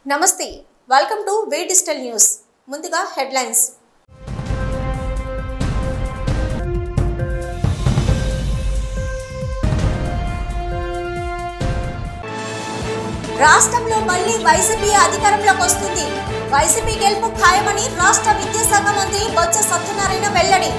నమస్తే welcome to way digital news ముందుగా headlines రాష్ట్రంలో మళ్ళీ వైసీపీ అధికారంలోకి వస్తుంది వైసీపీ గెలుపు ఖాయమని రాష్ట్ర విద్యాశాఖ మంత్రి బొత్స సత్యనారాయణ వెల్లడి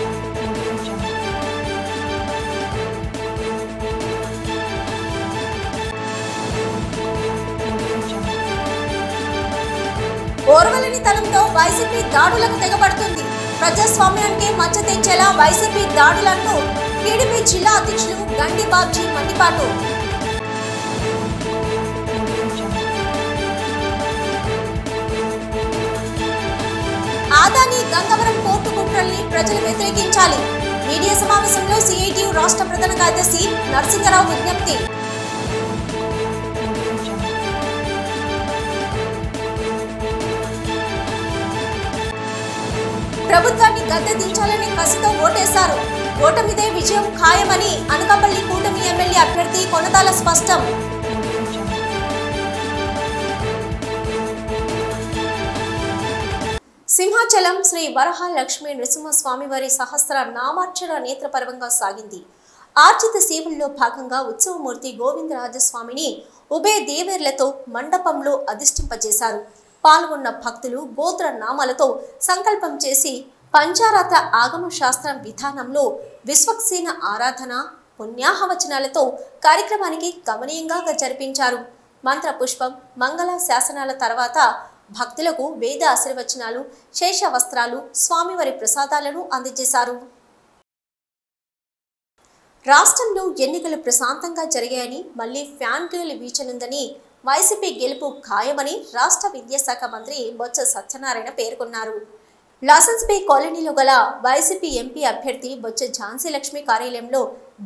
ఓర్వలేని తనంతో వైసీపీ దాడులకు తెగబడుతుంది ప్రజాస్వామ్యానికి మచ్చ తెచ్చేలా వైసీపీ దాడులను టీడీపీ జిల్లా అధ్యక్షులు గండి బాబ్జీ మండిపాటు ఆదాని గంగవరం పోర్టు కుట్రల్ని ప్రజలు వ్యతిరేకించాలి మీడియా సమావేశంలో సిఐటియు రాష్ట్ర ప్రధాన కార్యదర్శి నరసింగరావు విజ్ఞప్తి ప్రభుత్వాన్ని గద్దె దించాలని కసితో ఓటేశారు ఓటమిదే విజయం ఖాయమని అనకాపల్లి కూటమి ఎమ్మెల్యే అభ్యర్థి కొనతాల స్పష్టం సింహాచలం శ్రీ వరహాలక్ష్మి నృసింహస్వామివారి సహస్ర నామార్చన నేత్రపర్వంగా సాగింది ఆర్జిత సేవల్లో భాగంగా ఉత్సవమూర్తి గోవిందరాజస్వామిని ఉభయ దేవేర్లతో మండపంలో అధిష్ఠింపజేశారు పాల్గొన్న భక్తులు గోత్ర నామాలతో సంకల్పం చేసి పంచారాత ఆగమ శాస్త్రం విధానంలో విశ్వక్సేన ఆరాధన పుణ్యాహవచనాలతో కార్యక్రమానికి గమనీయంగా జరిపించారు మంత్ర పుష్పం మంగళ శాసనాల తర్వాత భక్తులకు వేద ఆశీర్వచనాలు శేష వస్త్రాలు స్వామివారి ప్రసాదాలను అందజేశారు రాష్ట్రంలో ఎన్నికలు ప్రశాంతంగా జరిగాయని మళ్లీ ఫ్యాన్ గాలి వీచనుందని వైసీపీ గెలుపు ఖాయమని రాష్ట్ర విద్యాశాఖ మంత్రి బొత్స సత్యనారాయణ పేర్కొన్నారు లాసెన్స్ బే కాలనీలో గల వైసీపీ ఎంపీ అభ్యర్థి బొత్స ఝాన్సీ లక్ష్మి కార్యాలయంలో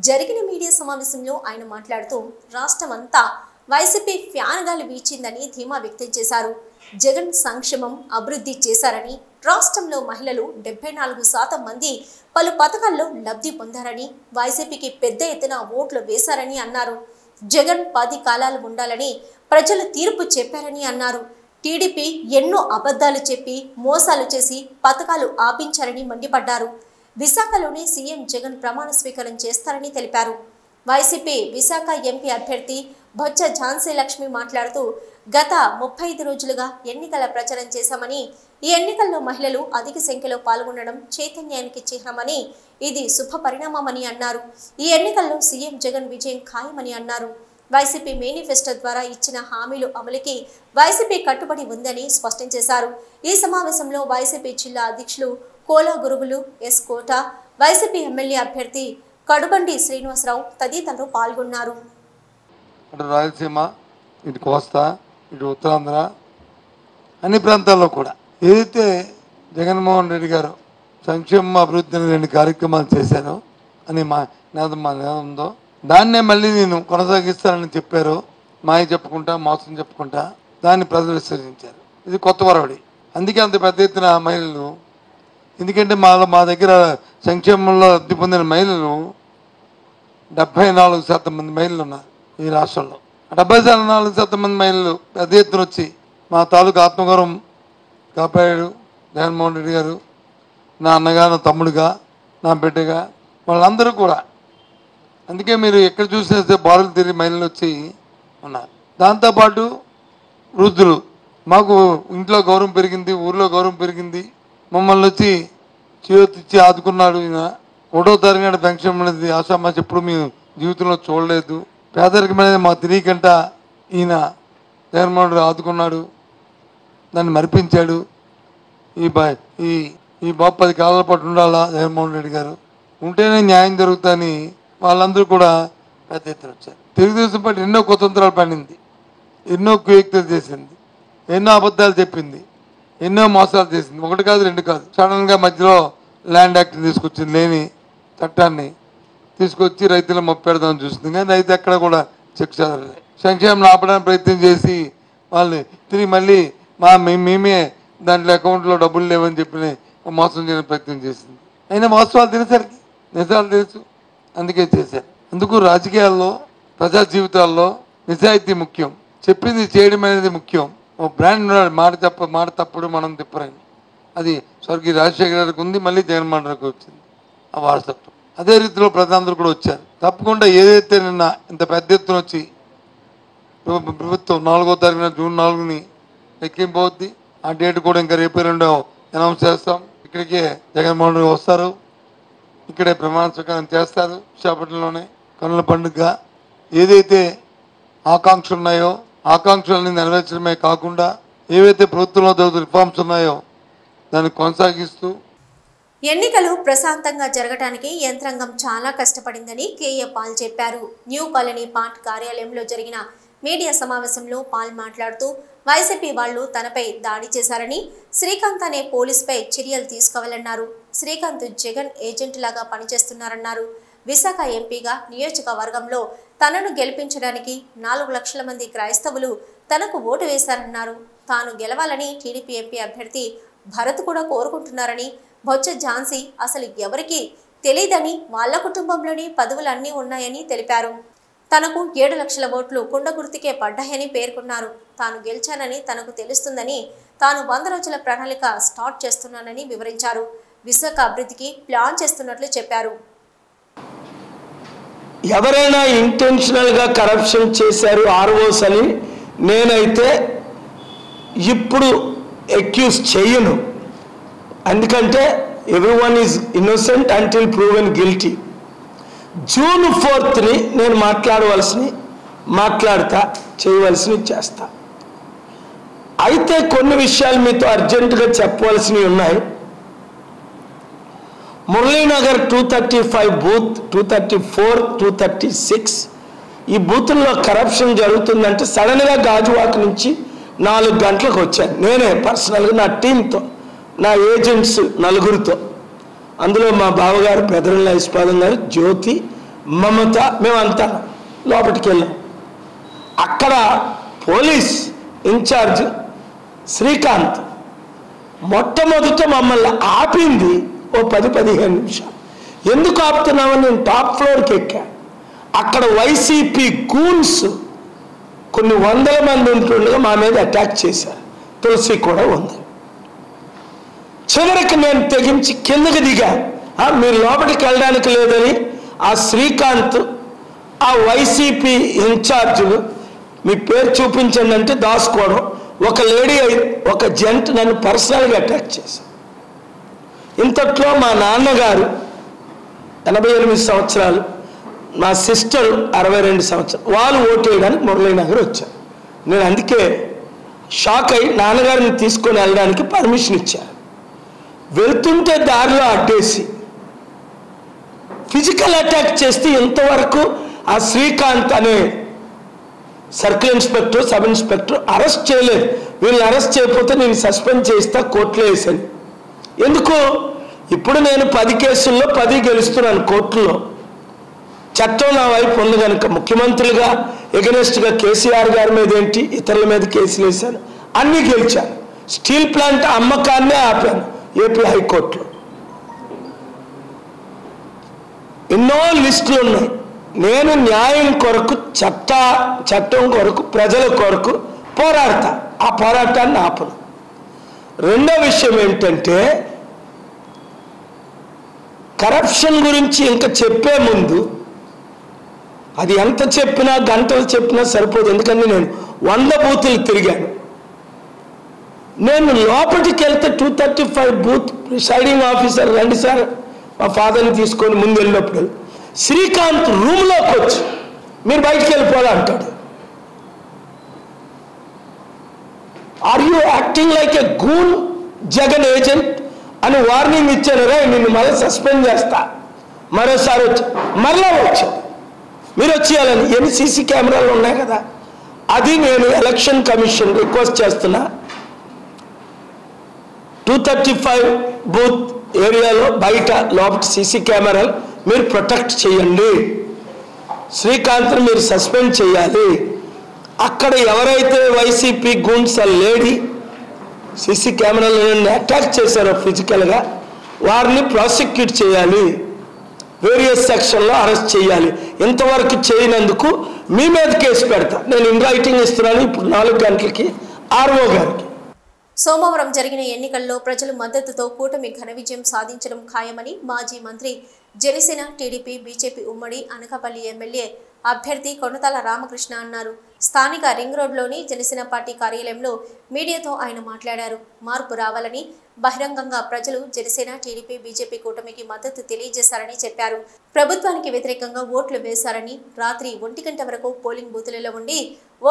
జరిగిన మీడియా సమావేశంలో ఆయన మాట్లాడుతూ రాష్ట్రమంతా వైసీపీ ఫ్యాన్ గాలి వీచిందని ధీమా వ్యక్తం చేశారు జగన్ సంక్షేమం అభివృద్ధి చేశారని రాష్ట్రంలో మహిళలు 74% మంది పలు పథకాల్లో లబ్ధి పొందారని వైసీపీకి పెద్ద ఎత్తున ఓట్లు వేశారని అన్నారు జగన్ 10 కాలాలు ఉండాలని ప్రజలు తీర్పు చెప్పారని అన్నారు టీడీపీ ఎన్నో అబద్ధాలు చెప్పి మోసాలు చేసి పథకాలు ఆపించారని మండిపడ్డారు విశాఖలోనే సీఎం జగన్ ప్రమాణ స్వీకారం చేస్తారని తెలిపారు వైసీపీ విశాఖ ఎంపీ అభ్యర్థి బొత్స ఝాన్సీ లక్ష్మి మాట్లాడుతూ గత 35 రోజులుగా ఎన్నికల ప్రచారం చేశామని ఈ ఎన్నికల్లో మహిళలు అధిక సంఖ్యలో పాల్గొనడం చైతన్యానికి చిహ్నమని ఇది శుభ పరిణామమని అన్నారు ఈ ఎన్నికల్లో సీఎం జగన్ విజయం ఖాయమని అన్నారు వైసీపీ మేనిఫెస్టో ద్వారా ఇచ్చిన హామీలు అమలుకి వైసీపీ కట్టుబడి ఉందని స్పష్టం చేశారు ఈ సమావేశంలో వైసీపీ జిల్లా అధ్యక్షులు కోలా గురుగులు ఎస్ కోట వైసీపీ ఎమ్మెల్యే అభ్యర్థి కడుబండి శ్రీనివాసరావు తదితరులు పాల్గొన్నారు అటు రాయలసీమ ఇటు కోస్తా ఇటు ఉత్తరాంధ్ర అన్ని ప్రాంతాల్లో కూడా ఏదైతే జగన్మోహన్ రెడ్డి గారు సంక్షేమ అభివృద్ధి అనే 2 కార్యక్రమాలు చేశారో అని మా నినాదంలో దాన్నే మళ్ళీ నేను కొనసాగిస్తానని చెప్పారు మాయ చెప్పుకుంటా మోసం చెప్పుకుంటా దాన్ని ప్రజలు విశ్వసించారు ఇది కొత్త వరవడి అందుకే అంత పెద్ద ఎత్తున మహిళలు ఎందుకంటే మా దగ్గర సంక్షేమంలో లబ్ధి పొందిన మహిళలు 74% మంది మహిళలు ఉన్నారు ఈ రాష్ట్రంలో 74% మంది మహిళలు పెద్ద ఎత్తున వచ్చి మా తాలూకు ఆత్మగౌరవం కాపాడాడు జగన్మోహన్ రెడ్డి గారు నా అన్నగా నా తమ్ముడుగా నా బిడ్డగా వాళ్ళందరూ కూడా అందుకే మీరు ఎక్కడ చూసినా బారులు తిరిగి మహిళలు వచ్చి ఉన్నారు దాంతోపాటు వృద్ధులు మాకు ఇంట్లో గౌరవం పెరిగింది ఊర్లో గౌరవం పెరిగింది మమ్మల్ని వచ్చి చేతిచ్చి ఆదుకున్నాడు ఈయన 1వ తరగతి పెన్షన్ అనేది ఆశామాసి ఎప్పుడు మేము జీవితంలో చూడలేదు పేదరికం అనేది మాకు తెలియకంట ఈయన జగన్మోహన్ రెడ్డి ఆదుకున్నాడు దాన్ని మరిపించాడు ఈ బాబు 10 కాలాల పాటు ఉండాలా జగన్మోహన్ రెడ్డి గారు ఉంటేనే న్యాయం జరుగుతుందని వాళ్ళందరూ కూడా పెద్ద ఎత్తున వచ్చారు తెలుగుదేశం పార్టీ ఎన్నో కుతంత్రాలు పండింది ఎన్నో కుయుక్తులు చేసింది ఎన్నో అబద్ధాలు చెప్పింది ఎన్నో మోసాలు చేసింది 1 కాదు 2 కాదు సడన్గా మధ్యలో ల్యాండ్ యాక్ట్ తీసుకొచ్చింది లేని చట్టాన్ని తీసుకొచ్చి రైతులు మొప్పెడదామని చూస్తుంది కానీ రైతు ఎక్కడ కూడా చెక్ చదవలేదు సంక్షేమం ఆపడానికి ప్రయత్నం చేసి వాళ్ళు తిరిగి మళ్ళీ మేమే దాంట్లో అకౌంట్లో డబ్బులు లేవని చెప్పి మోసం చేయడానికి ప్రయత్నం చేసింది అయినా వాస్తవాలు తెలిసరికి నిజాలు తెలుసు అందుకే చేశారు అందుకు రాజకీయాల్లో ప్రజా జీవితాల్లో నిజాయితీ ముఖ్యం చెప్పింది చేయడం అనేది ముఖ్యం ఓ బ్రాండ్ మాట తప్పుడు మనం తిప్పరని. అది స్వర్గీయ రాజశేఖర గారికి ఉంది, మళ్ళీ జగన్మోహన్ రెడ్డికి వచ్చింది ఆ వారసత్వం. అదే రీతిలో ప్రజలందరూ కూడా వచ్చారు. తప్పకుండా ఏదైతే నిన్న ఇంత పెద్ద ఎత్తున వచ్చి ప్రభుత్వం 4వ తారీఖున జూన్ 4ని ఎక్కింపవుద్ది. ఆ డేట్ కూడా ఇంకా రేపు 2 అనౌన్స్ చేస్తాం. ఇక్కడికే జగన్మోహన్ రెడ్డి వస్తారు, ఇక్కడే ప్రమాణ స్వీకారం చేస్తారు. విశాఖపట్నంలోనే కన్నుల పండుగ. ఏదైతే ఆకాంక్షలు ఉన్నాయో ఆకాంక్షలన్నీ నెరవేర్చడమే కాకుండా ఏవైతే ప్రభుత్వంలో జరుగుతున్న రిఫార్మ్స్ ఉన్నాయో దాన్ని కొనసాగిస్తూ ఎన్నికలు ప్రశాంతంగా జరగడానికి యంత్రాంగం చాలా కష్టపడిందని కేఏ పాల్ చెప్పారు. న్యూ కాలనీ పార్ట్ కార్యాలయంలో జరిగిన మీడియా సమావేశంలో పాల్ మాట్లాడుతూ వైసీపీ వాళ్లు తనపై దాడి చేశారని, శ్రీకాంత్ అనే పోలీసుపై చర్యలు తీసుకోవాలన్నారు. శ్రీకాంత్ జగన్ ఏజెంట్ లాగా పనిచేస్తున్నారన్నారు. విశాఖ ఎంపీగా నియోజకవర్గంలో తనను గెలిపించడానికి 4 లక్షల మంది క్రైస్తవులు తనకు ఓటు వేశారన్నారు. తాను గెలవాలని టీడీపీ ఎంపీ అభ్యర్థి భరత్ కూడా కోరుకుంటున్నారని, బొత్స ఝాన్సీ అసలు ఎవరికీ తెలియదని, వాళ్ళ కుటుంబంలోని పదవులు అన్నీ ఉన్నాయని తెలిపారు. తనకు 7 లక్షల ఓట్లు కుండ గుర్తుకే పడ్డాయని పేర్కొన్నారు. తాను గెలిచానని తనకు తెలుస్తుందని, తాను 100 రోజుల ప్రణాళిక స్టార్ట్ చేస్తున్నానని వివరించారు. విశాఖ అభివృద్ధికి ప్లాన్ చేస్తున్నట్లు చెప్పారు. ఎవరైనా ఇంటెన్షనల్గా కరప్షన్ చేశారు ఆర్ఓస్ అని నేనైతే ఇప్పుడు అక్యూజ్ చేయను. ఎందుకంటే everyone is innocent until proven guilty. June 4ని నేను మాట్లాడతా, చేయవలసినవి చేస్తా. అయితే కొన్ని విషయాలు మీతో అర్జెంటుగా చెప్పవలసినవి ఉన్నాయి. మురళీనగర్ 235 బూత్, 234, 236 ఈ బూతుల్లో కరప్షన్ జరుగుతుందంటే సడన్గా గాజువాక నుంచి 4 గంటలకు వచ్చాను. నేనే పర్సనల్గా నా టీంతో, నా ఏజెంట్స్ 4గురితో. అందులో మా బావగారు పెదరల్ల ఐస్పాదం గారు, జ్యోతి, మమత, మేమంతా లోపలికి వెళ్ళాం. అక్కడ పోలీస్ ఇన్ఛార్జ్ శ్రీకాంత్ మొట్టమొదట మమ్మల్ని ఆపింది ఓ 10-15 నిమిషాలు. ఎందుకు ఆపుతున్నామని నేను టాప్ ఫ్లోర్కి ఎక్కా. అక్కడ వైసీపీ గూన్స్ కొన్ని 100 మంది ఉంటుండగా మా మీద అటాక్ చేశారు. తులసి కూడా ఉంది. చివరికి నేను తెగించి కిందకి దిగా. మీరు లోపలికి వెళ్ళడానికి లేదని ఆ శ్రీకాంత్, ఆ వైసీపీ ఇన్ఛార్జులు మీ పేరు చూపించండి అంటే దాచుకోవడం. ఒక లేడీ, ఒక జెంట్ నన్ను పర్సనల్గా అటాక్ చేశారు. ఇంతట్లో మా నాన్నగారు 88 సంవత్సరాలు, మా సిస్టర్ 62 సంవత్సరాలు, వాళ్ళు ఓటు వేయడానికి మురళీనగర్ వచ్చారు. నేను అందుకే షాక్ అయ్యి నాన్నగారిని తీసుకొని వెళ్ళడానికి పర్మిషన్ ఇచ్చాను. వెళ్తుంటే దారిలో అడ్డేసి ఫిజికల్ అటాక్ చేస్తే ఇంతవరకు ఆ శ్రీకాంత్ అనే circle inspector, sub inspector arrest చేయలేదు. వీళ్ళని అరెస్ట్ చేయకపోతే నేను సస్పెండ్ చేస్తా, కోర్టులో వేసాను. ఎందుకు? ఇప్పుడు నేను 10 కేసుల్లో 10 గెలుస్తున్నాను కోర్టులో. చట్టం నా వైపు ఉంది కనుక ముఖ్యమంత్రులుగా ఎగనెస్ట్గా కేసీఆర్ గారి మీద ఏంటి, ఇతరుల మీద కేసులు వేశాను, అన్నీ గెలిచాను. స్టీల్ ప్లాంట్ అమ్మకాన్నే ఆపాను ఏపీ హైకోర్టులో. ఎన్నో లిస్టులు ఉన్నాయి. నేను న్యాయం కొరకు, చట్టం కొరకు, ప్రజల కొరకు పోరాడతా. ఆ పోరాటాన్ని ఆపను. రెండో విషయం ఏంటంటే, కరప్షన్ గురించి ఇంకా చెప్పే ముందు, అది ఎంత చెప్పినా గంటలు చెప్పినా సరిపోదు. ఎందుకంటే నేను 100 బూతులు తిరిగాను. నేను లోపలికి వెళ్తే 235 బూత్ ప్రిసైడింగ్ ఆఫీసర్ రండి సార్ మా ఫాదర్ని తీసుకొని ముందు వెళ్ళినప్పుడు శ్రీకాంత్ రూమ్లోకి వచ్చి మీరు బయటికి వెళ్ళిపోవాలి అంటాడు. Are you acting like a goon Jagan agent అని వార్నింగ్ ఇచ్చాను. రా నిన్ను మళ్ళీ సస్పెండ్ చేస్తా. మరోసారి వచ్చి మరలా వచ్చాడు. మీరు వచ్చేయాలని. ఎన్ని సీసీ కెమెరాలు ఉన్నాయి కదా. అది నేను ఎలక్షన్ కమిషన్ రిక్వెస్ట్ చేస్తున్నా. 235 బూత్ ఏరియాలో బయట లోపల సీసీ కెమెరాలు మీరు ప్రొటెక్ట్ చేయండి. శ్రీకాంత్ని మీరు సస్పెండ్ చేయాలి. అక్కడ ఎవరైతే వైసీపీ గూన్స్ లేడీ సీసీ కెమెరాలను అటాక్ చేశారో ఫిజికల్గా వారిని ప్రాసిక్యూట్ చేయాలి. వేరియస్ సెక్షన్లో అరెస్ట్ చేయాలి. ఇంతవరకు చేయనందుకు మీ మీద కేసు పెడతా. నేను ఇన్ రైటింగ్ ఇస్తున్నాను. ఇప్పుడు 4 గంటలకి ఆర్ఓ గారికి. సోమవారం జరిగిన ఎన్నికల్లో ప్రజల మద్దతుతో కూటమి ఘన విజయం సాధించడం ఖాయమని మాజీ మంత్రి జనసేన టీడీపీ బీజేపీ ఉమ్మడి అనకాపల్లి ఎమ్మెల్యే అభ్యర్థి కొనతాల రామకృష్ణ అన్నారు. స్థానిక రింగ్ రోడ్లోని జనసేన పార్టీ కార్యాలయంలో మీడియాతో ఆయన మాట్లాడారు. మార్పు రావాలని బహిరంగంగా ప్రజలు జనసేన టీడీపీ బీజేపీ కూటమికి మద్దతు తెలియజేశారని చెప్పారు. ప్రభుత్వానికి వ్యతిరేకంగా ఓట్లు వేశారని, రాత్రి 1 గంట వరకు పోలింగ్ బూతులలో ఉండి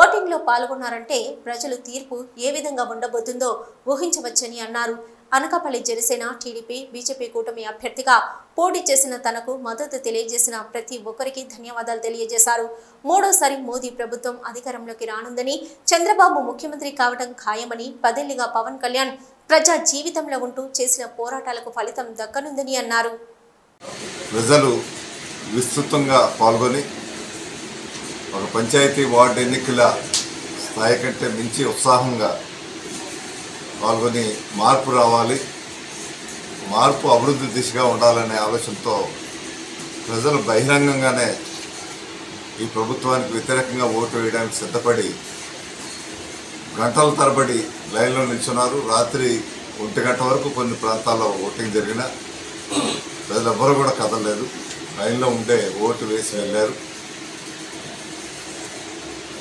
ఓటింగ్లో పాల్గొన్నారంటే ప్రజలు తీర్పు ఏ విధంగా ఉండబోతుందో ఊహించవచ్చని అన్నారు. అనకాపల్లి జనసేన టీడీపీ బీజేపీ కూటమి అభ్యర్థిగా పోటీ చేసిన తనకు మద్దతు తెలియజేసిన ప్రతి ఒక్కరికి ధన్యవాదాలు తెలియజేశారు. మూడోసారి మోదీ ప్రభుత్వం అధికారంలోకి రానుందని, చంద్రబాబు ముఖ్యమంత్రి కావడం ఖాయమని, 10 ఏళ్లుగా పవన్ కళ్యాణ్ ప్రజా జీవితంలో ఉంటూ చేసిన పోరాటాలకు ఫలితం దక్కనుందని అన్నారు. ప్రజలు విస్తృతంగా పాల్గొని ఒక పంచాయతీ వార్డు ఎన్నికల స్థాయి కంటే మించి ఉత్సాహంగా పాల్గొని మార్పు రావాలి, మార్పు అభివృద్ధి దిశగా ఉండాలనే ఆలోచనతో ప్రజలు బహిరంగంగానే ఈ ప్రభుత్వానికి వ్యతిరేకంగా ఓటు వేయడానికి సిద్ధపడి గంటల తరబడి లైన్లో నిల్చున్నారు. రాత్రి 1 గంట వరకు కొన్ని ప్రాంతాల్లో ఓటింగ్ జరిగిన ప్రజలెవ్వరూ కూడా కదలలేదు, లైన్లో ఉండే ఓటు వేసి వెళ్ళారు.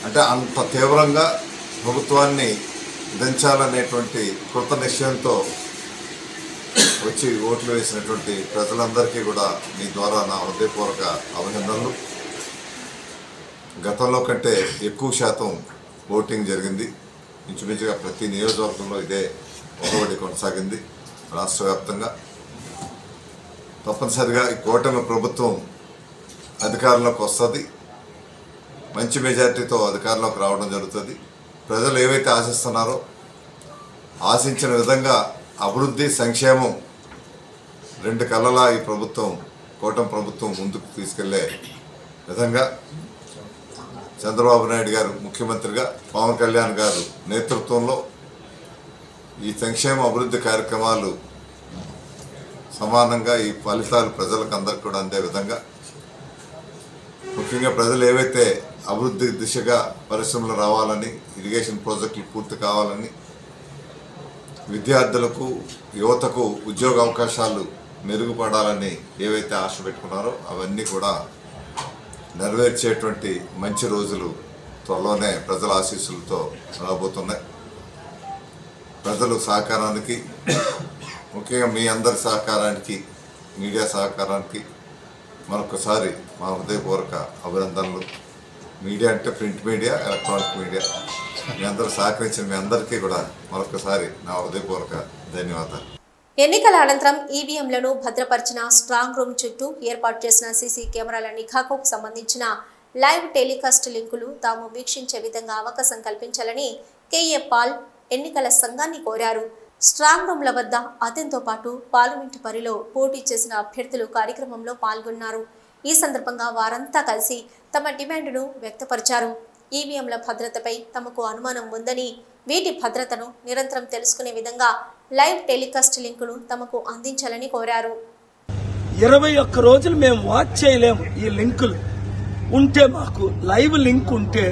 అంటే అంత తీవ్రంగా ప్రభుత్వాన్ని దించాలనేటువంటి కృత నిశ్చయంతో వచ్చి ఓట్లు వేసినటువంటి ప్రజలందరికీ కూడా మీ ద్వారా నా హృదయపూర్వక అభినందనలు. గతంలో కంటే ఎక్కువ శాతం ఓటింగ్ జరిగింది. ఇంచుమించుగా ప్రతి నియోజకవర్గంలో ఇదే ఒరవడి కొనసాగింది రాష్ట్ర వ్యాప్తంగా. తప్పనిసరిగా ఈ కూటమి ప్రభుత్వం అధికారంలోకి వస్తుంది, మంచి మెజార్టీతో అధికారంలోకి రావడం జరుగుతుంది. ప్రజలు ఏవైతే ఆశిస్తున్నారో ఆశించిన విధంగా అభివృద్ధి సంక్షేమం 2 కళ్ళలా ఈ ప్రభుత్వం కూటమి ప్రభుత్వం ముందుకు తీసుకెళ్లే విధంగా చంద్రబాబు నాయుడు గారు ముఖ్యమంత్రిగా, పవన్ కళ్యాణ్ గారు నేతృత్వంలో ఈ సంక్షేమ అభివృద్ధి కార్యక్రమాలు సమానంగా ఈ ఫలితాలు ప్రజలకు అందరికీ కూడా అందే విధంగా, ముఖ్యంగా ప్రజలు ఏవైతే అభివృద్ధి దిశగా పరిశ్రమలు రావాలని, ఇరిగేషన్ ప్రాజెక్టులు పూర్తి కావాలని, విద్యార్థులకు యువతకు ఉద్యోగ అవకాశాలు మెరుగుపడాలని ఏవైతే ఆశ పెట్టుకున్నారో అవన్నీ కూడా నెరవేర్చేటువంటి మంచి రోజులు త్వరలోనే ప్రజల ఆశీస్సులతో రాబోతున్నాయి. ప్రజల సహకారానికి, ముఖ్యంగా మీ అందరి సహకారానికి, మీడియా సహకారానికి మరొకసారి మా హృదయపూర్వక అభినందనలు. మీడియా అంటే ప్రింట్ మీడియా, ఎలక్ట్రానిక్ మీడియా, మీ అందరూ సహకరించిన మీ అందరికీ కూడా మరొకసారి నా హృదయపూర్వక ధన్యవాదాలు. ఎన్నికల అనంతరం ఈవీఎంలను భద్రపరిచిన స్ట్రాంగ్ రూమ్ చుట్టూ ఏర్పాటు చేసిన సీసీ కెమెరాల నిఘాకు సంబంధించిన లైవ్ టెలికాస్ట్ లింకులు తాము వీక్షించే విధంగా అవకాశం కల్పించాలని కేఏ పాల్ ఎన్నికల సంఘాన్ని కోరారు. స్ట్రాంగ్ రూమ్ల వద్ద అతనితో పాటు పార్లమెంటు పరిలో పోటీ చేసిన అభ్యర్థులు కార్యక్రమంలో పాల్గొన్నారు. ఈ సందర్భంగా వారంతా కలిసి తమ డిమాండ్ను వ్యక్తపరిచారు. ఈవీఎంల భద్రతపై తమకు అనుమానం ఉందని, వీటి భద్రతను నిరంతరం తెలుసుకునే విధంగా లైవ్ టెలికాస్ట్ లింకును తమకు అందించాలని కోరారు. 21 రోజులు మేము వాచ్ చేయలేము. ఈ లింకులు ఉంటే, మాకు లైవ్ లింక్ ఉంటే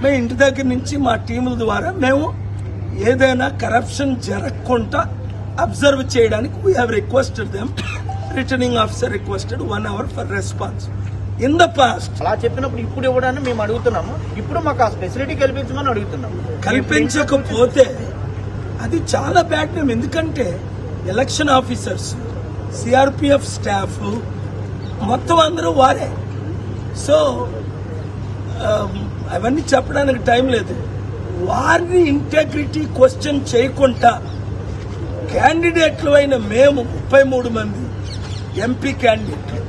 మేము ఇంటి దగ్గర నుంచి మా టీముల ద్వారా మేము ఏదైనా కరప్షన్ జరగకుండా అబ్జర్వ్ చేయడానికి we have requested them. Returning officer requested 1 hour for response. In the past అలా చెప్పినప్పుడు ఇప్పుడు ఇవ్వడాన్ని మేము అడుగుతున్నాము. ఇప్పుడు మాకు ఆ ఫెసిలిటీ కల్పించమని అడుగుతున్నాము. కల్పించకపోతే అది చాలా బ్యాడ్ నేమ్. ఎందుకంటే ఎలక్షన్ ఆఫీసర్స్, సిఆర్పిఎఫ్ స్టాఫ్ మొత్తం అందరూ వారే. సో అవన్నీ చెప్పడానికి టైం లేదు. వారిని ఇంటెగ్రిటీ క్వశ్చన్ చేయకుండా క్యాండిడేట్లు అయిన మేము 33 మంది ఎంపీ క్యాండిడేట్లు,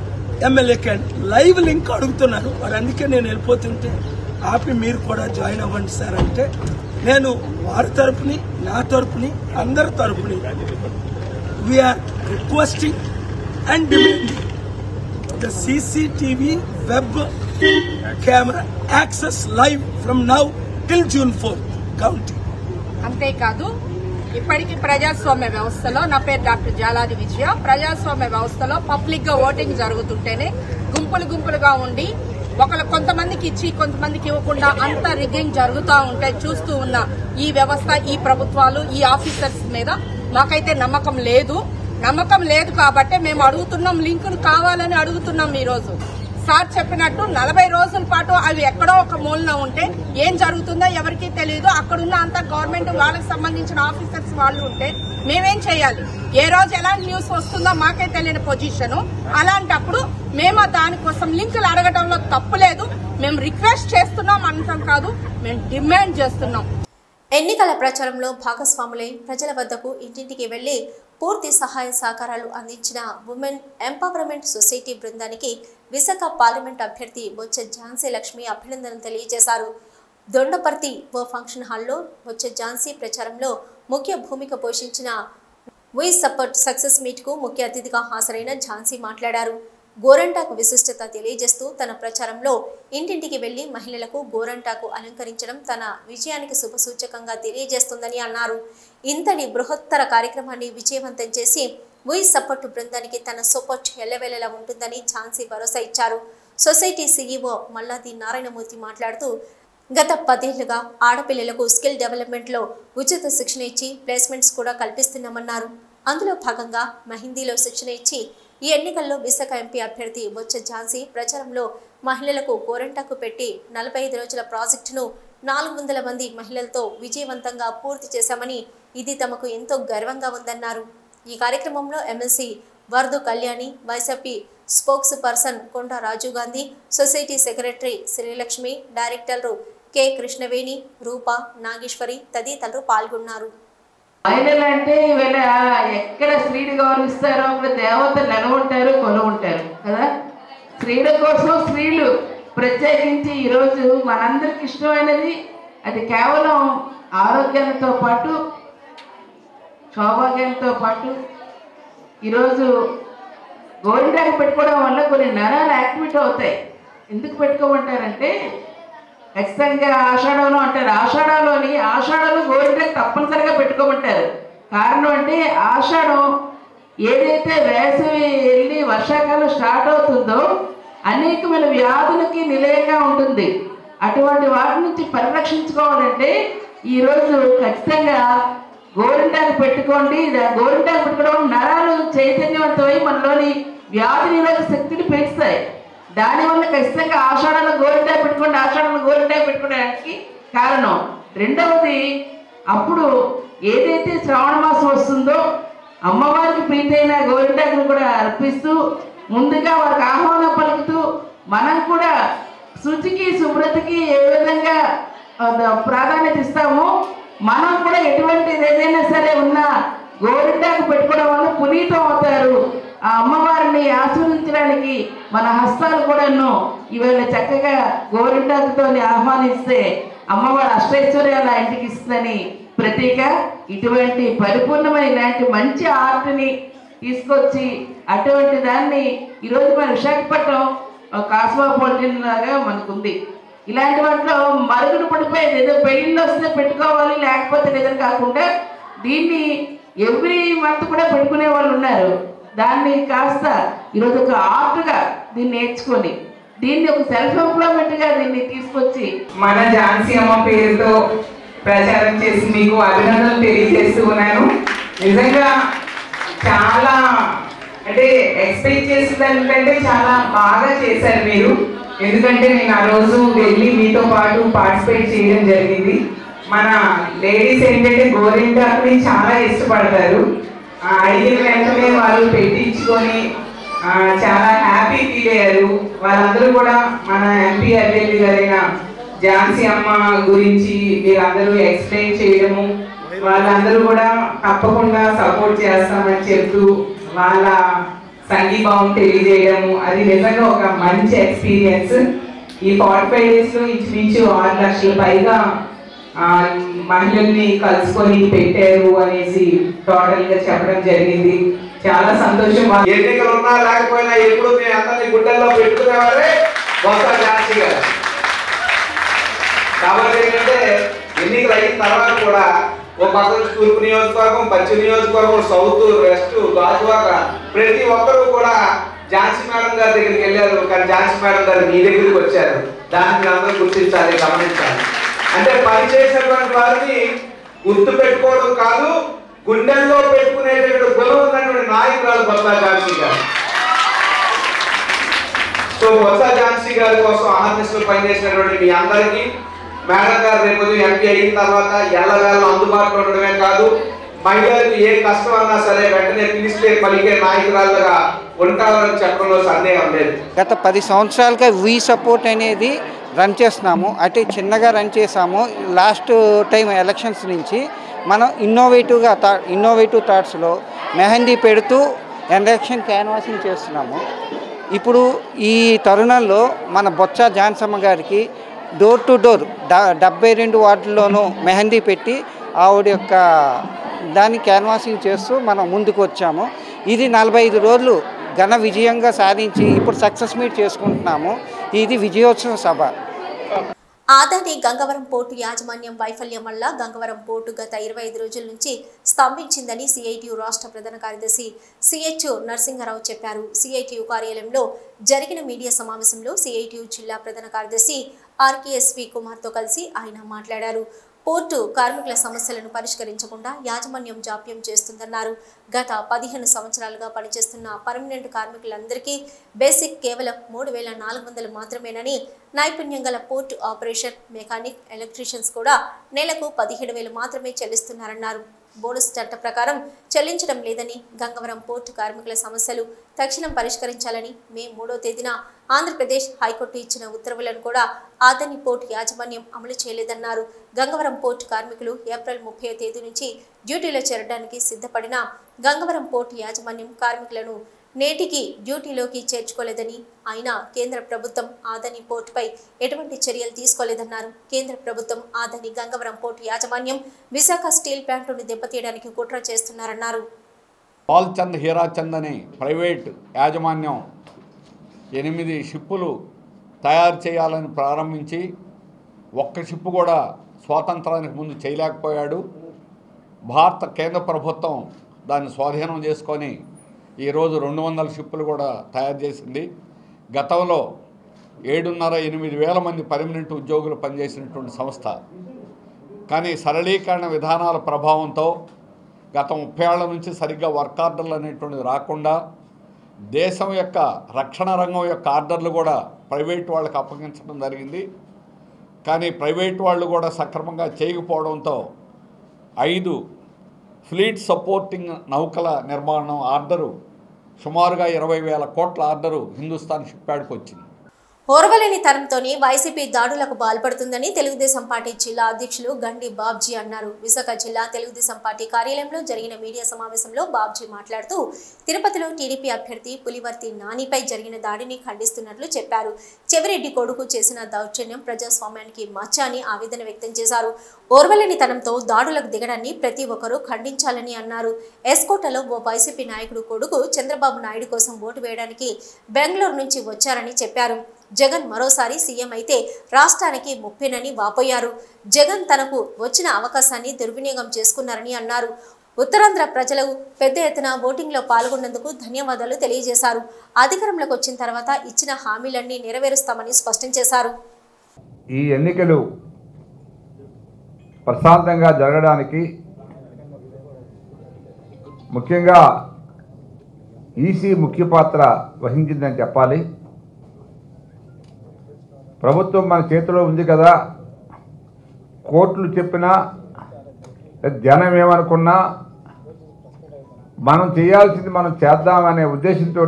ఎమ్మెల్యే క్యాండిడేట్ లైవ్ లింక్ అడుగుతున్నారు. మరి అందుకే నేను వెళ్ళిపోతుంటే ఆపి మీరు కూడా జాయిన్ అవ్వండి సార్ అంటే, నేను వారి తరపుని, నా తరపుని, అందరి తరపుని we are requesting and demanding the CCTV web camera access live from now till June 4th counting. అంతేకాదు, ఇప్పటికీ ప్రజాస్వామ్య వ్యవస్థలో, నా పేరు డాక్టర్ జాలాది విజయ, ప్రజాస్వామ్య వ్యవస్థలో పబ్లిక్ గా ఓటింగ్ జరుగుతుంటేనే గుంపులుగా ఉండి కొంతమందికి ఇచ్చి కొంతమందికి ఇవ్వకుండా అంత రిగ్గింగ్ జరుగుతూ ఉంటే చూస్తూ ఉన్న ఈ వ్యవస్థ, ఈ ప్రభుత్వాలు, ఈ ఆఫీసర్స్ మీద మాకైతే నమ్మకం లేదు కాబట్టి మేము అడుగుతున్నాం, లింకులు కావాలని అడుగుతున్నాం. ఈ రోజు సార్ చెప్పినట్టు 40 రోజుల పాటు అవి ఎక్కడో ఒక మూలన ఉంటే ఏం జరుగుతుందో ఎవరికీ తెలియదు. అక్కడున్న అంత గవర్నమెంట్ వాళ్ళకి సంబంధించిన ఆఫీసర్స్ వాళ్ళు ఉంటే మేమేం చేయాలి? ఏ రోజు ఎలాంటి న్యూస్ వస్తుందో మాకే తెలియని పొజిషన్. అలాంటప్పుడు మేము దానికోసం లింకులు అడగడంలో తప్పులేదు. మేము రిక్వెస్ట్ చేస్తున్నాం అనటం కాదు, మేము డిమాండ్ చేస్తున్నాం. ఎన్నికల ప్రచారంలో భాగస్వాములై ప్రజల వద్దకు ఇంటింటికి వెళ్లి పూర్తి సహాయ సహకారాలు అందించిన ఉమెన్ ఎంపవర్మెంట్ సొసైటీ బృందానికి విశాఖ పార్లమెంట్ అభ్యర్థి బొత్స ఝాన్సీ లక్ష్మి అభినందనలు తెలియజేశారు. దొండపర్తి ఓ ఫంక్షన్ హాల్లో బొత్స ఝాన్సీ ప్రచారంలో ముఖ్య భూమిక పోషించిన వి సపోర్ట్ సక్సెస్ మీట్ కు ముఖ్య అతిథిగా హాజరైన ఝాన్సీ మాట్లాడారు. గోరంటాకు విశిష్టత తెలియజేస్తూ తన ప్రచారంలో ఇంటింటికి వెళ్లి మహిళలకు గోరంటాకు అలంకరించడం తన విజయానికి శుభసూచకంగా తెలియజేస్తుందని అన్నారు. ఇంతటి బృహత్తర కార్యక్రమాన్ని విజయవంతం చేసి వి సపోర్ట్ బృందానికి తన సపోర్ట్ ఎల్లవేళలా ఉంటుందని ఝాన్సీ భరోసా ఇచ్చారు. సొసైటీ సీఈఓ మల్లాది నారాయణమూర్తి మాట్లాడుతూ గత 10 ఏళ్లుగా ఆడపిల్లలకు స్కిల్ డెవలప్మెంట్లో ఉచిత శిక్షణ ఇచ్చి ప్లేస్మెంట్స్ కూడా కల్పిస్తున్నామన్నారు. అందులో భాగంగా మెహందీలో శిక్షణ ఇచ్చి ఈ ఎన్నికల్లో విశాఖ ఎంపీ అభ్యర్థి బొత్స ఝాన్సీ ప్రచారంలో మహిళలకు గోరంటాకు పెట్టి 45 రోజుల ప్రాజెక్టును 400 మంది మహిళలతో విజయవంతంగా పూర్తి చేశామని, ఇది తమకు ఎంతో గర్వంగా ఉందన్నారు. ఈ కార్యక్రమంలో MLC Varadu Kalyani, YCP spokesperson Konda Raju Gandhi, society secretary Srilakshmi, డైరెక్టర్లు కె కృష్ణవేణి, రూప, నాగేశ్వరి తదితరులు పాల్గొన్నారు. మహిళలు అంటే వీళ్ళ ఎక్కడ స్త్రీని గౌరవిస్తారో అక్కడ దేవతలు నెలవుంటారు, కొనుంటారు కదా. స్త్రీల కోసం స్త్రీలు ప్రత్యేకించి ఈరోజు మనందరికి ఇష్టమైనది అది కేవలం ఆరోగ్యంతో పాటు సౌభాగ్యంతో పాటు ఈరోజు గోరింటాకు పెట్టుకోవడం వల్ల కొన్ని నరాలు యాక్టివేట్ అవుతాయి. ఎందుకు పెట్టుకోమంటారంటే ఖచ్చితంగా ఆషాఢంలో అంటారు, ఆషాఢంలో గోరింటాకు తప్పనిసరిగా పెట్టుకోమంటారు. కారణం అంటే ఆషాఢం ఏదైతే వేసవి వెళ్ళి వర్షాకాలం స్టార్ట్ అవుతుందో అనేకమైన వ్యాధులకి నిలయంగా ఉంటుంది. అటువంటి వాటి నుంచి పరిరక్షించుకోవాలంటే ఈరోజు ఖచ్చితంగా గోరింటాకు పెట్టుకోండి. గోరింటాకు పెట్టుకోవడం నరాలు చైతన్యవంతమై మనలోని వ్యాధి నిరోధక శక్తిని పెంచుతాయి. దానివల్ల ఖచ్చితంగా ఆషాఢంలో గోరింటాకు పెట్టుకోవడానికి కారణం. రెండవది, అప్పుడు ఏదైతే శ్రావణ మాసం వస్తుందో అమ్మవారికి ప్రీతైన గోరింటాకును కూడా అర్పిస్తూ ముందుగా వారికి ఆహ్వానం పలుకుతూ మనం కూడా శుచికి శుభ్రతకి ఏ విధంగా ప్రాధాన్యత ఇస్తామో మనం కూడా ఎటువంటిది ఏదైనా సరే ఉన్నా గోరింటాకు పెట్టుకోవడం వల్ల పునీతం అవుతారు. ఆ అమ్మవారిని ఆశీర్వదించడానికి మన హస్తాలు కూడాను ఇవాళ చక్కగా గోరింటాకుతో ఆహ్వానిస్తే అమ్మవారి అష్టైశ్వర్యాలు ఇంటికి ఇస్తుందని ప్రతీక. ఇటువంటి పరిపూర్ణమైన ఇలాంటి మంచి ఆర్ట్ని తీసుకొచ్చి అటువంటి దాన్ని ఈరోజు మన విశాఖపట్నం కాస్మోపాలిటన్ లాగా మనకుంది. ఇలాంటి వాటిలో మరుగున పడిపోయేది ఏదో పెళ్ళిళ్ళు వస్తే పెట్టుకోవాలి లేకపోతే లేదని కాకుండా దీన్ని ఎవ్రీ మంత్ కూడా పెట్టుకునే వాళ్ళు ఉన్నారు. దాన్ని కాస్త ఈరోజు ఒక ఆర్ట్గా దీన్ని నేర్చుకొని దీన్ని ఒక సెల్ఫ్ ఎంప్లాయ్మెంట్గా దీన్ని తీసుకొచ్చి మన ఝాన్సీ అమ్మ పేరుతో ప్రచారం చేసి మీకు అభినందనలు తెలియజేస్తూ ఉన్నాను. నిజంగా చాలా అంటే ఎక్స్పెక్ట్ చేసిన దానికంటే చాలా బాగా చేశారు మీరు. ఎందుకంటే నేను ఆ రోజు వెళ్ళి మీతో పాటు పార్టిసిపేట్ చేయడం జరిగింది. మన లేడీస్ ఏంటంటే గోరింటాకుని చాలా ఇష్టపడతారు. అడిగిన వెంటనే వాళ్ళు పెట్టించుకొని చాలా హ్యాపీ ఫీల్ అయ్యారు. వాళ్ళందరూ కూడా మన ఎంపీ అభ్యర్థి గారైన ఝాన్సీ అమ్మ గురించి మీరందరూ ఎక్స్ప్లెయిన్ చేయడము, వాళ్ళందరూ కూడా తప్పకుండా సపోర్ట్ చేస్తామని చెప్తూ వాళ్ళ సంఘీభావం తెలియజేయడము, అది నిజంగా ఒక మంచి ఎక్స్పీరియన్స్. ఈ 45 డేస్లో ఇంచుమించు 6 లక్షల పైగా మహిళల్ని కలుసుకొని పెట్టారు అనేసి టోటల్గా చెప్పడం జరిగింది. చాలా సంతోషం. ఎన్నికలు ఉన్నా లేకపోయినా ఎప్పుడు మీ అందరినీ గుడ్డల్లో పెట్టుకునేవారే బొత్స ఝాన్సీ గారు. కాబట్టి ఏంటంటే ఎన్నికలు అయిన తర్వాత కూడా ఒక పక్కన తూర్పు నియోజకవర్గం, పశ్చిమ నియోజకవర్గం, సౌత్, వెస్ట్, గాజువాక ప్రతి ఒక్కరూ కూడా ఝాన్సీ మేడం గారి దగ్గరికి వెళ్ళారు, కానీ ఝాన్సీ మేడం గారు మీ దగ్గరికి వచ్చారు. దాన్ని మీరు అందరూ గుర్తించాలి, గమనించాలి. అంటే పని చేసేటువంటి వారిని గుర్తు పెట్టుకోవడం కాదు, గుండెల్లో పెట్టుకునేటువంటి గుణం ఉన్నటువంటి నాయకురాలు బొత్స ఝాన్సీ గారు. సో బొత్స ఝాన్సీ గారి కోసం ఆర్ఎస్లో పనిచేసినటువంటి మీ అందరికీ మేడం గారు రేపు ఎంపీ అయిన తర్వాత ఎల్లవేళ అందుబాటులో ఉండడమే కాదు, మహిళలకు ఏ కష్టం అన్నా సరే వెంటనే పిలిస్తే పలికే నాయకురాలుగా ఉంటారని చెప్పడంలో సందేహం లేదు. గత 10 సంవత్సరాలుగా వీ సపోర్ట్ అనేది రన్ చేస్తున్నాము. అంటే చిన్నగా రన్ చేసాము. లాస్ట్ టైం ఎలక్షన్స్ నుంచి మనం ఇన్నోవేటివ్ థాట్స్లో మెహందీ పెడుతూ ఎలక్షన్ క్యాన్వాసింగ్ చేస్తున్నాము. ఇప్పుడు ఈ తరుణంలో మన బొత్స ఝాన్సమ్మ గారికి డోర్ టు డోర్ 72 వార్డుల్లోనూ మెహందీ పెట్టి ఆవిడ యొక్క దాన్ని క్యాన్వాసింగ్ చేస్తూ మనం ముందుకు వచ్చాము. ఇది 45 రోజులు ఘన విజయంగా సాధించి ఇప్పుడు సక్సెస్ మీట్ చేసుకుంటున్నాము. ఇది విజయోత్సవ సభ. ఆదాని గంగవరం పోర్టు యాజమాన్యం వైఫల్యం వల్ల గంగవరం పోర్టు గత 25 రోజుల నుంచి స్తంభించిందని సిఐటియు రాష్ట్ర ప్రధాన కార్యదర్శి సిహెచ్ నరసింహారావు చెప్పారు. సిఐటియు కార్యాలయంలో జరిగిన మీడియా సమావేశంలో సిఐటియు జిల్లా ప్రధాన కార్యదర్శి ఆర్కేఎస్వి కుమార్తో కలిసి ఆయన మాట్లాడారు. పోర్టు కార్మికుల సమస్యలను పరిష్కరించకుండా యాజమాన్యం జాప్యం చేస్తుందన్నారు. గత 15 సంవత్సరాలుగా పనిచేస్తున్న పర్మనెంట్ కార్మికులందరికీ బేసిక్ కేవలం 3,400 మాత్రమేనని, నైపుణ్యం గల పోర్టు ఆపరేషన్, మెకానిక్, ఎలక్ట్రీషియన్స్ కూడా నెలకు 17,000 మాత్రమే చెల్లిస్తున్నారన్నారు. బోనస్ చట్ట ప్రకారం చెల్లించడం లేదని, గంగవరం పోర్టు కార్మికుల సమస్యలు తక్షణం పరిష్కరించాలని మే 3వ తేదీన ఆంధ్రప్రదేశ్ హైకోర్టు ఇచ్చిన ఉత్తర్వులను కూడా ఆదాని పోర్టు యాజమాన్యం అమలు చేయలేదన్నారు. గంగవరం పోర్టు కార్మికులు ఏప్రిల్ 30వ తేదీ నుంచి డ్యూటీలో చేరడానికి సిద్ధపడిన గంగవరం పోర్టు యాజమాన్యం కార్మికులను నేటికి డ్యూటీలోకి చేర్చుకోలేదని, అయినా కేంద్ర ప్రభుత్వం ఆదాని పోర్టుపై ఎటువంటి చర్యలు తీసుకోలేదన్నారు. కేంద్ర ప్రభుత్వం ఆదాని గంగవరం పోర్టు యాజమాన్యం విశాఖ స్టీల్ ప్లాంట్ను దెబ్బతీయడానికి కుట్ర చేస్తున్నారన్నారు. పాల్చంద్ హీరాచంద్ అనే ప్రైవేట్ యాజమాన్యం 8 షిప్పులు తయారు చేయాలని ప్రారంభించి ఒక్క షిప్పు కూడా స్వాతంత్రానికి ముందు చేయలేకపోయాడు. భారత కేంద్ర ప్రభుత్వం దాన్ని స్వాధీనం చేసుకొని ఈరోజు 200 షిప్పులు కూడా తయారు చేసింది. గతంలో 7,500-8,000 వేల మంది పర్మనెంట్ ఉద్యోగులు పనిచేసినటువంటి సంస్థ. కానీ సరళీకరణ విధానాల ప్రభావంతో గత 30 ఏళ్ల నుంచి సరిగ్గా వర్క్ ఆర్డర్లు అనేటువంటిది రాకుండా దేశం యొక్క రక్షణ రంగం యొక్క ఆర్డర్లు కూడా ప్రైవేట్ వాళ్ళకి అప్పగించడం జరిగింది. కానీ ప్రైవేట్ వాళ్ళు కూడా సక్రమంగా చేయకపోవడంతో 5 ఫ్లీట్ సపోర్టింగ్ నౌకల నిర్మాణం ఆర్డరు సుమారుగా 20,000 కోట్ల ఆర్డరు హిందుస్థాన్ షిప్ యార్డ్కి వచ్చింది. ఓర్వలేని తరంతోనే వైసీపీ దాడులకు పాల్పడుతుందని తెలుగుదేశం పార్టీ జిల్లా అధ్యక్షులు గండి బాబ్జీ అన్నారు. విశాఖ జిల్లా తెలుగుదేశం పార్టీ కార్యాలయంలో జరిగిన మీడియా సమావేశంలో బాబ్జీ మాట్లాడుతూ తిరుపతిలో టీడీపీ అభ్యర్థి పులివర్తి నానిపై జరిగిన దాడిని ఖండిస్తున్నట్లు చెప్పారు. చెవిరెడ్డి కొడుకు చేసిన దౌర్జన్యం ప్రజాస్వామ్యానికి మచ్చ అని ఆవేదన వ్యక్తం చేశారు. ఓర్వలేని తనంతో దాడులకు దిగడాన్ని ప్రతి ఒక్కరూ ఖండించాలని అన్నారు. ఎస్కోటలో ఓ వైసీపీ నాయకుడు కొడుకు చంద్రబాబు నాయుడు కోసం ఓటు వేయడానికి బెంగళూరు నుంచి వచ్చారని చెప్పారు. జగన్ మరోసారి సీఎం అయితే రాష్ట్రానికి ముప్పేనని వాపోయారు. జగన్ తనకు వచ్చిన అవకాశాన్ని దుర్వినియోగం చేసుకున్నారని అన్నారు. ఉత్తరాంధ్ర ప్రజలు పెద్ద ఎత్తున ఓటింగ్లో పాల్గొన్నందుకు ధన్యవాదాలు తెలియజేశారు. అధికారంలోకి వచ్చిన తర్వాత ఇచ్చిన హామీలన్నీ నెరవేరుస్తామని స్పష్టం చేశారు. ఈ ఎన్నికలు ప్రశాంతంగా జరగడానికి ముఖ్యంగా ఈసీ ముఖ్య పాత్ర వహించిందని చెప్పాలి. ప్రభుత్వం మన చేతిలో ఉంది కదా, కోర్టులు చెప్పినా జనం ఏమనుకున్నా మనం చేయాల్సింది మనం చేద్దామనే ఉద్దేశంతో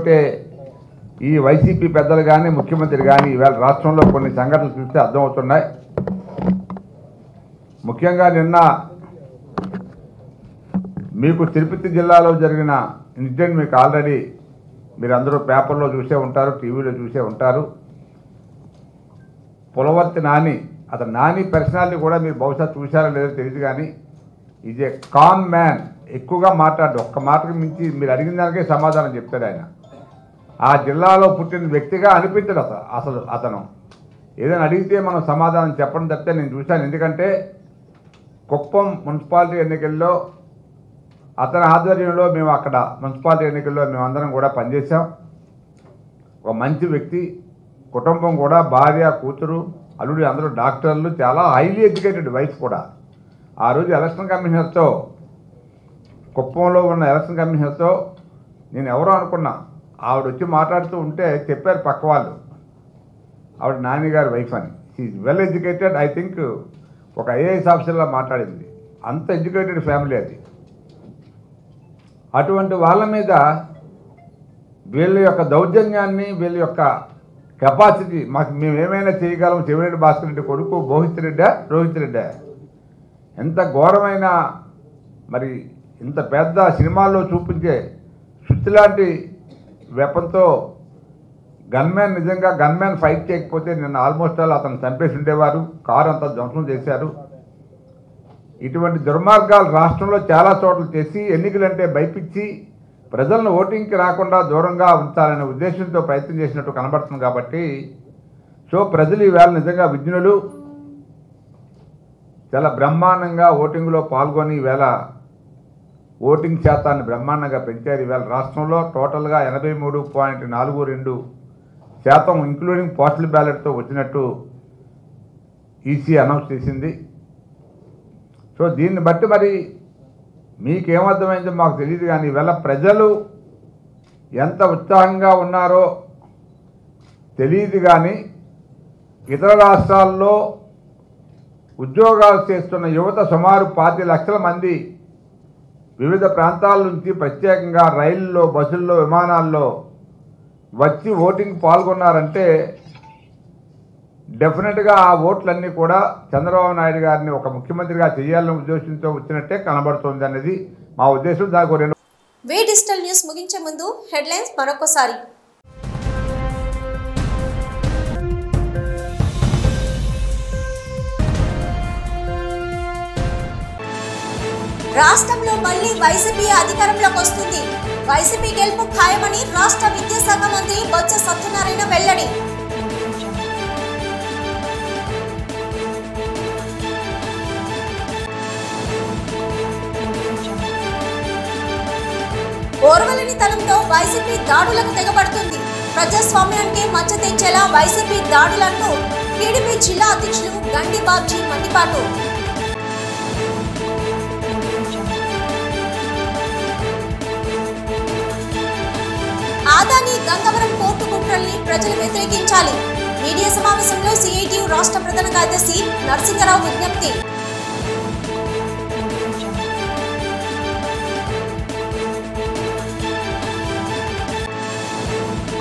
ఈ వైసీపీ పెద్దలు కానీ ముఖ్యమంత్రి కానీ ఈవేళ రాష్ట్రంలో కొన్ని సంఘటనలు చూస్తే అర్థమవుతున్నాయి. ముఖ్యంగా నిన్న మీకు తిరుపతి జిల్లాలో జరిగిన ఇన్సిడెంట్ మీకు ఆల్రెడీ మీరందరూ పేపర్లో చూసే ఉంటారు, టీవీలో చూసే ఉంటారు. పులవర్తి నాని, అతను నాని పర్సనాలిటీ కూడా మీరు బహుశా చూశారో లేదో తెలియదు, కానీ ఈజ్ ఏ కామ్ మ్యాన్. ఎక్కువగా మాట్లాడు, ఒక్క మాటకు మించి మీరు అడిగిన దానికే సమాధానం చెప్తాడు ఆయన. ఆ జిల్లాలో పుట్టిన వ్యక్తిగా అనిపించడు అసలు అతను. ఏదైనా అడిగితే మనం సమాధానం చెప్పడం తప్పితే నేను చూశాను. ఎందుకంటే కుప్పం మున్సిపాలిటీ ఎన్నికల్లో అతని ఆధ్వర్యంలో మేము అక్కడ మున్సిపాలిటీ ఎన్నికల్లో మేమందరం కూడా పనిచేసాం. ఒక మంచి వ్యక్తి, కుటుంబం కూడా భార్య, కూతురు, అల్లుడు అందరూ డాక్టర్లు, చాలా హైలీ ఎడ్యుకేటెడ్ వైఫ్ కూడా. ఆ రోజు ఎలక్షన్ కమిషనర్తో, కుప్పంలో ఉన్న ఎలక్షన్ కమిషనర్తో నేను ఎవరో అనుకున్నా, ఆవిడ వచ్చి మాట్లాడుతూ ఉంటే చెప్పారు పక్క వాళ్ళు, ఆవిడ నాన్నగారి వైఫ్ అని. She well educated. I think ఒక ఐఏఎస్ ఆఫీసర్లా మాట్లాడింది. అంత ఎడ్యుకేటెడ్ ఫ్యామిలీ అది. అటువంటి వాళ్ళ మీద వీళ్ళ యొక్క దౌర్జన్యాన్ని, వీళ్ళ యొక్క కెపాసిటీ, మాకు మేము ఏమైనా చేయగలం, చెవిరెడ్డి భాస్కర్ రెడ్డి కొడుకు రోహిత్ రెడ్డి ఎంత ఘోరమైన, మరి ఇంత పెద్ద సినిమాల్లో చూపించే సుత్తి లాంటి వెపన్తో గన్మ్యాన్, నిజంగా గన్మ్యాన్ ఫైట్ చేయకపోతే నిన్న ఆల్మోస్ట్ ఆల్ అతను చంపేసి ఉండేవారు. కారు అంతా ధ్వంసం చేశారు. ఇటువంటి దుర్మార్గాలు రాష్ట్రంలో చాలా చోట్ల చేసి ఎన్నికలంటే భయపించి ప్రజలను ఓటింగ్కి రాకుండా దూరంగా ఉంచాలనే ఉద్దేశంతో ప్రయత్నం చేసినట్టు కనబడుతుంది. కాబట్టి సో ప్రజలు ఈవేళ నిజంగా విజ్ఞులు, చాలా బ్రహ్మాండంగా ఓటింగ్లో పాల్గొని ఈవేళ ఓటింగ్ శాతాన్ని బ్రహ్మాండంగా పెంచారు. ఈవేళ రాష్ట్రంలో టోటల్గా 83.42% ఇంక్లూడింగ్ పోస్టల్ బ్యాలెట్తో వచ్చినట్టు ఈసీ అనౌన్స్ చేసింది. సో దీన్ని బట్టి మరి మీకేమర్థమైందో మాకు తెలియదు, కానీ ఈవేళ ప్రజలు ఎంత ఉత్సాహంగా ఉన్నారో తెలియదు. కానీ ఇతర రాష్ట్రాల్లో ఉద్యోగాలు చేస్తున్న యువత సుమారు 5 లక్షల మంది వివిధ ప్రాంతాల నుంచి ప్రత్యేకంగా రైళ్లలో, బస్సుల్లో, విమానాల్లో వచ్చి ఓటింగ్ పాల్గొన్నారంటే డెఫినెట్గా ఆ ఓట్లన్నీ కూడా చంద్రబాబు నాయుడు గారిని ఒక ముఖ్యమంత్రిగా చేయాలనే ఉద్దేశంతో వచ్చినట్టే కనబడుతోంది అనేది మా ఉద్దేశం. దానికి వే డిజిటల్ న్యూస్ ముగించే ముందు హెడ్లైన్స్ మరొకసారి. రాష్ట్రంలో మళ్లీ వైసీపీ అధికారంలోకి వస్తుంది. వైసీపీ గెలుపు ఖాయమని రాష్ట్ర విద్యాశాఖ మంత్రి బొత్స సత్యనారాయణ వెల్లడి. ఓర్వలేని తనంతో వైసీపీ దాడులకు తెగబడుతుంది. ప్రజాస్వామ్యానికి మచ్చ తెచ్చేలా వైసీపీ దాడులను టీడీపీ జిల్లా అధ్యక్షులు గండి బాబ్జీ మండిపాటు. ఆదాని గంగవరం పోర్టు కుట్రల్ని ప్రజలు వ్యతిరేకించాలి. మీడియా సమావేశంలో సిఐటియు రాష్ట్ర ప్రధాన కార్యదర్శి నరసింగరావు విజ్ఞప్తి.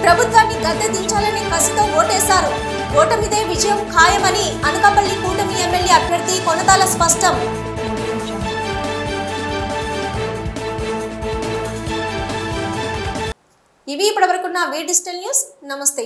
ప్రభుత్వాన్ని గద్దె దించాలని కసితో ఓటేశారు. ఓటమిదే విజయం ఖాయమని అనకాపల్లి కూటమి ఎమ్మెల్యే అభ్యర్థి కొనతాల స్పష్టం. ఇవి ఇప్పటివరకున్న వే డిజిటల్ న్యూస్. నమస్తే.